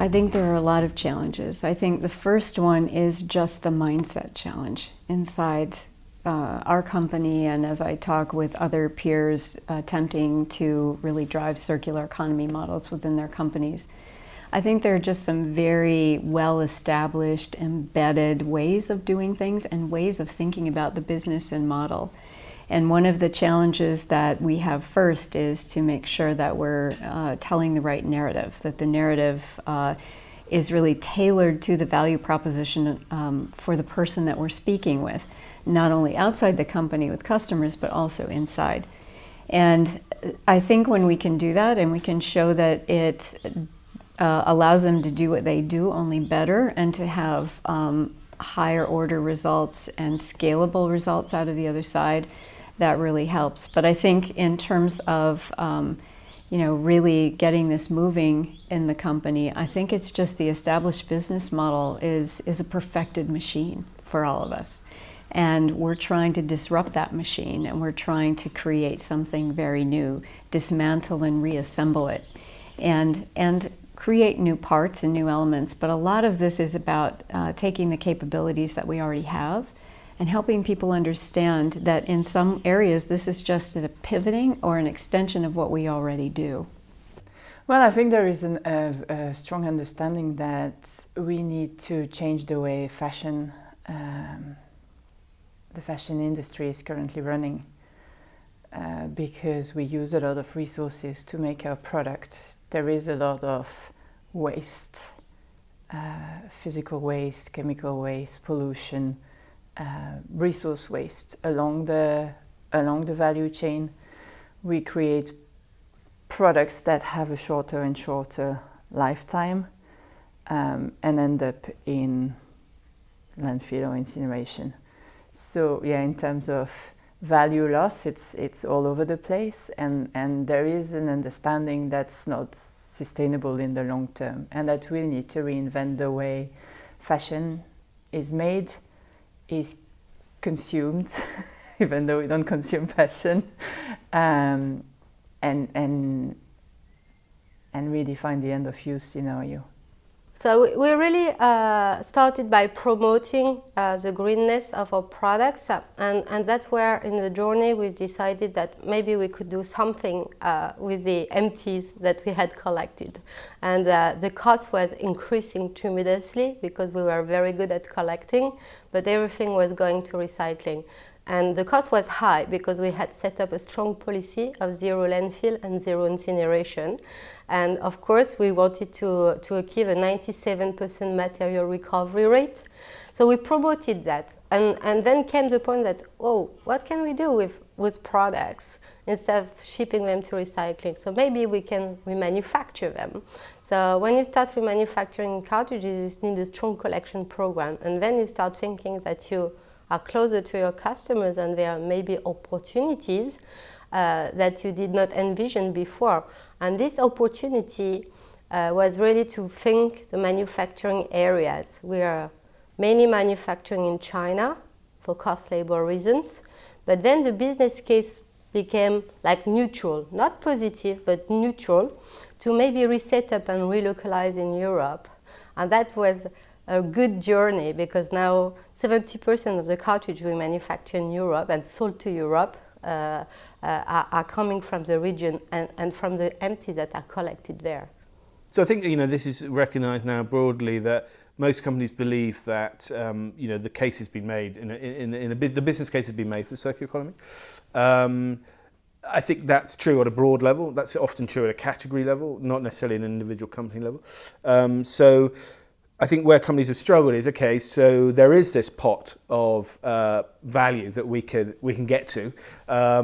I think there are a lot of challenges. I think the first one is just the mindset challenge inside our company, and as I talk with other peers attempting to really drive circular economy models within their companies. I think there are just some very well-established, embedded ways of doing things and ways of thinking about the business and model. And one of the challenges that we have first is to make sure that we're telling the right narrative, that the narrative is really tailored to the value proposition for the person that we're speaking with, not only outside the company with customers, but also inside. And I think when we can do that and we can show that it allows them to do what they do, only better, and to have higher order results and scalable results out of the other side, that really helps. But I think in terms of really getting this moving in the company, I think it's just the established business model is a perfected machine for all of us. And we're trying to disrupt that machine, and we're trying to create something very new, dismantle and reassemble it, and create new parts and new elements. But a lot of this is about taking the capabilities that we already have and helping people understand that in some areas this is just a pivoting or an extension of what we already do. Well, I think there is a strong understanding that we need to change the way the fashion industry is currently running, because we use a lot of resources to make our product. There is a lot of waste, physical waste, chemical waste, pollution, resource waste along the value chain. We create products that have a shorter and shorter lifetime and end up in landfill or incineration. So yeah, in terms of value loss, it's all over the place, and there is an understanding that's not sustainable in the long term, and that we need to reinvent the way fashion is made, is consumed, even though we don't consume fashion, and redefine the end of use scenario. So we really started by promoting the greenness of our products, and that's where in the journey we decided that maybe we could do something with the empties that we had collected. And the cost was increasing tremendously because we were very good at collecting, but everything was going to recycling. And the cost was high because we had set up a strong policy of zero landfill and zero incineration. And of course, we wanted to achieve a 97% material recovery rate. So we promoted that. And then came the point that, oh, what can we do with products instead of shipping them to recycling? So maybe we can remanufacture them. So when you start remanufacturing cartridges, you need a strong collection program. And then you start thinking that you are closer to your customers, and there are maybe opportunities that you did not envision before. And this opportunity was really to think the manufacturing areas. We are mainly manufacturing in China for cost labor reasons, but then the business case became like neutral, not positive, but neutral, to maybe reset up and relocalize in Europe. And that was a good journey, because now 70% of the cartridge we manufacture in Europe and sold to Europe are coming from the region and from the empties that are collected there. So I think this is recognised now broadly that most companies believe that the case has been made the business case has been made for the circular economy. I think that's true at a broad level. That's often true at a category level, not necessarily an individual company level. So I think where companies have struggled is, okay, so there is this pot of value that we can get to.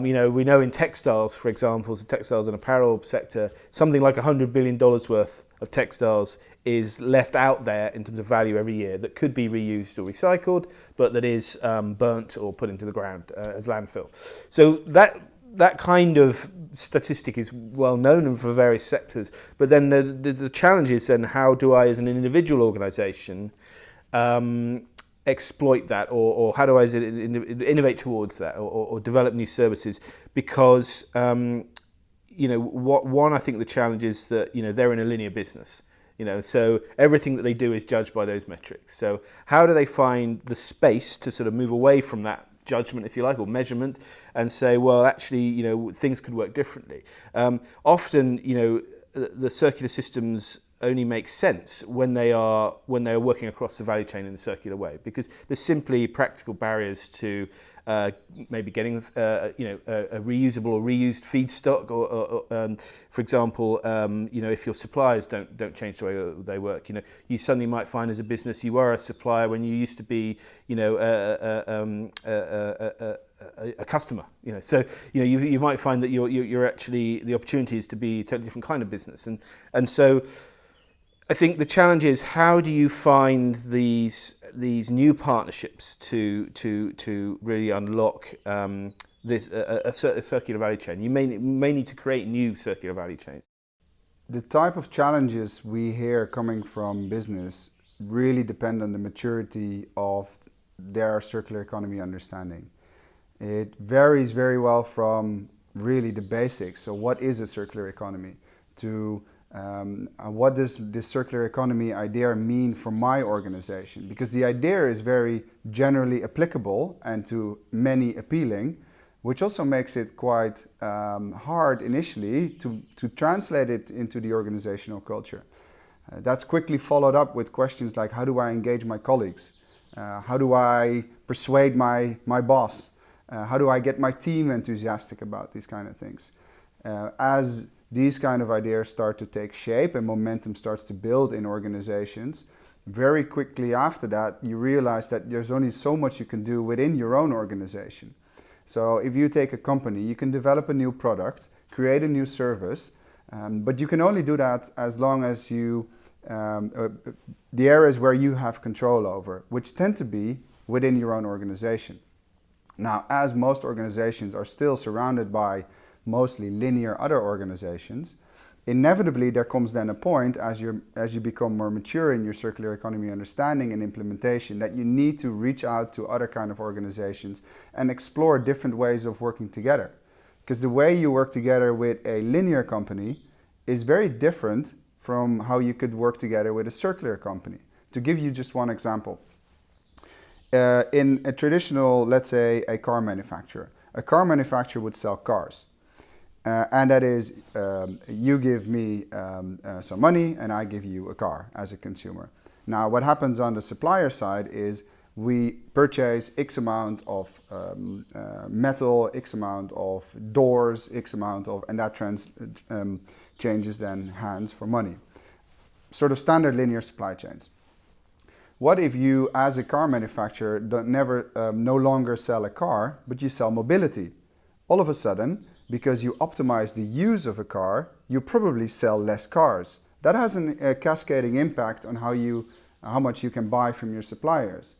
We know in textiles, for example, the textiles and apparel sector, something like $100 billion worth of textiles is left out there in terms of value every year that could be reused or recycled, but that is burnt or put into the ground as landfill. So that kind of statistic is well known for various sectors, but then the challenge is then how do I, as an individual organisation, exploit that, or how do I innovate towards that, or develop new services? Because I think the challenge is that they're in a linear business. So everything that they do is judged by those metrics. So how do they find the space to sort of move away from that judgment, if you like, or measurement, and say, well, actually, things could work differently? Often, the circular systems only make sense when they are working across the value chain in a circular way, because there's simply practical barriers to maybe getting a reusable or reused feedstock, or for example, if your suppliers don't change the way they work, you suddenly might find as a business you are a supplier when you used to be a customer, so you might find that you're actually, the opportunity is to be a totally different kind of business, and so I think the challenge is, how do you find these new partnerships to really unlock this a circular value chain? You may need to create new circular value chains. The type of challenges we hear coming from business really depend on the maturity of their circular economy understanding. It varies very well from really the basics. So what is a circular economy, to what does this circular economy idea mean for my organization? Because the idea is very generally applicable and to many appealing, which also makes it quite hard initially to translate it into the organizational culture. That's quickly followed up with questions like, how do I engage my colleagues? How do I persuade my boss? How do I get my team enthusiastic about these kind of things? As these kind of ideas start to take shape and momentum starts to build in organizations, very quickly after that you realize that there's only so much you can do within your own organization. So if you take a company, you can develop a new product, create a new service, but you can only do that as long as you the areas where you have control over, which tend to be within your own organization. Now, as most organizations are still surrounded by mostly linear other organizations, inevitably there comes then a point as you become more mature in your circular economy understanding and implementation, that you need to reach out to other kind of organizations and explore different ways of working together. Because the way you work together with a linear company is very different from how you could work together with a circular company. To give you just one example, in a traditional, let's say, a car manufacturer would sell cars. And that is, you give me some money and I give you a car as a consumer. Now, what happens on the supplier side is we purchase X amount of metal, X amount of doors, X amount of, and that changes then hands for money. Sort of standard linear supply chains. What if you, as a car manufacturer, no longer sell a car, but you sell mobility? All of a sudden, because you optimize the use of a car, you probably sell less cars. That has a cascading impact on how much you can buy from your suppliers.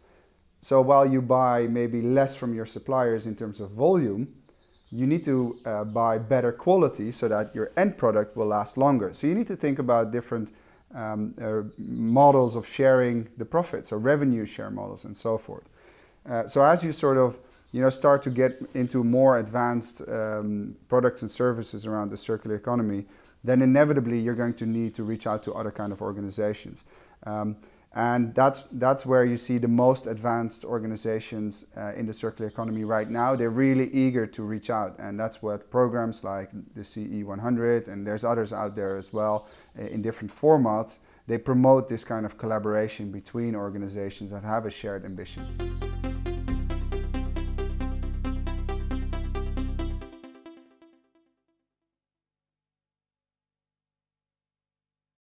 So while you buy maybe less from your suppliers in terms of volume, you need to buy better quality so that your end product will last longer. So you need to think about different models of sharing the profits, or revenue share models and so forth. So as you sort of start to get into more advanced products and services around the circular economy, then inevitably you're going to need to reach out to other kind of organizations. And that's where you see the most advanced organizations in the circular economy right now. They're really eager to reach out, and that's what programs like the CE100, and there's others out there as well in different formats, they promote this kind of collaboration between organizations that have a shared ambition.